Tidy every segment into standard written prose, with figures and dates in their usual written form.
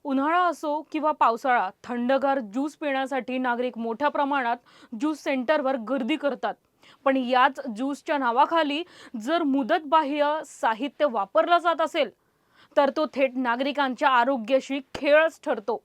उन्हाळा असो किंवा पावसाळा, थंडगार ज्यूस पिण्यासाठी नागरिक मोठ्या प्रमाणात ज्यूस सेंटरवर गर्दी करतात. पण याच ज्यूसच्या नावाखाली जर मुदतबाह्य साहित्य वापरलं जात असेल, तर तो थेट नागरिकांच्या आरोग्याशी खेळच ठरतो.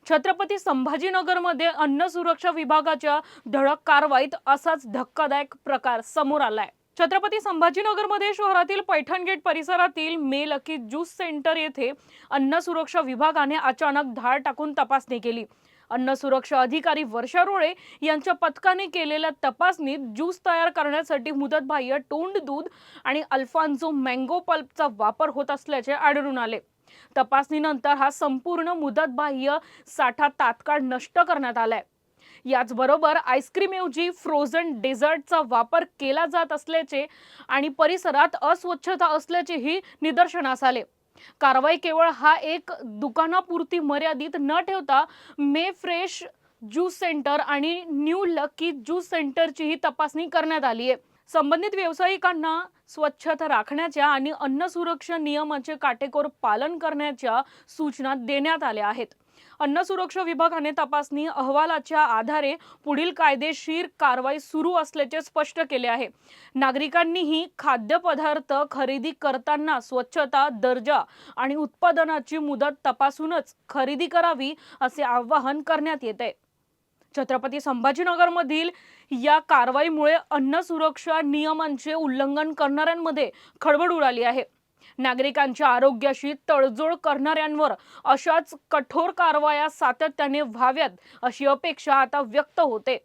छत्रपती संभाजीनगरमध्ये अन्न सुरक्षा विभागाच्या धडक कारवाईत असाच धक्कादायक प्रकार समोर आलाय. छत्रपती संभाजीनगरमध्ये शहरातील पैठण गेट परिसरातील मे लकी ज्यूस सेंटर येथे अन्न सुरक्षा विभागाने अचानक धाड टाकून तपासणी केली. अन्न सुरक्षा अधिकारी वर्षा रोळे यांच्या पथकाने केलेल्या तपासणीत ज्यूस तयार करण्यासाठी मुदतबाह्य टोंड दूध आणि अल्फान्सो मँगो पल्पचा वापर होत असल्याचे आढळून आले. तपासणीनंतर हा संपूर्ण मुदतबाह्य साठा तात्काळ नष्ट करण्यात आलाय. याचबरोबर आईस्क्रीमऐवजी फ्रोझन डेझर्टचा वापर केला जात असल्याचे आणि परिसरात अस्वच्छता असल्याचेही निदर्शनास आले. कारवाई केवळ हा एक दुकानापुरती मर्यादित न ठेवता मे फ्रेश ज्यूस सेंटर आणि न्यू लकी ज्यूस सेंटरचीही तपासणी करण्यात आली आहे. संबंधित व्यावसायिकांना स्वच्छता राखण्याच्या आणि अन्न सुरक्षा नियमांचे काटेकोर पालन करण्याच्या सूचना देण्यात आल्या आहेत. अन्न सुरक्षा विभागाने तपासणी अहवालाच्या आधारे पुढील कायदेशीर कारवाई सुरू असल्याचे स्पष्ट केले आहे. नागरिकांनीही खाद्यपदार्थ खरेदी करताना स्वच्छता, दर्जा आणि उत्पादनाची मुदत तपासूनच खरेदी करावी असे आवाहन करण्यात येते. छत्रपती संभाजीनगरमधील या कारवाईमुळे अन्न सुरक्षा नियमांचे उल्लंघन करणाऱ्यांमध्ये खळबळ उडाली आहे. नागरिकांच्या आरोग्याशी तडजोड करणाऱ्यांवर अशाच कठोर कारवाया सातत्याने व्हाव्यात अशी अपेक्षा आता व्यक्त होते.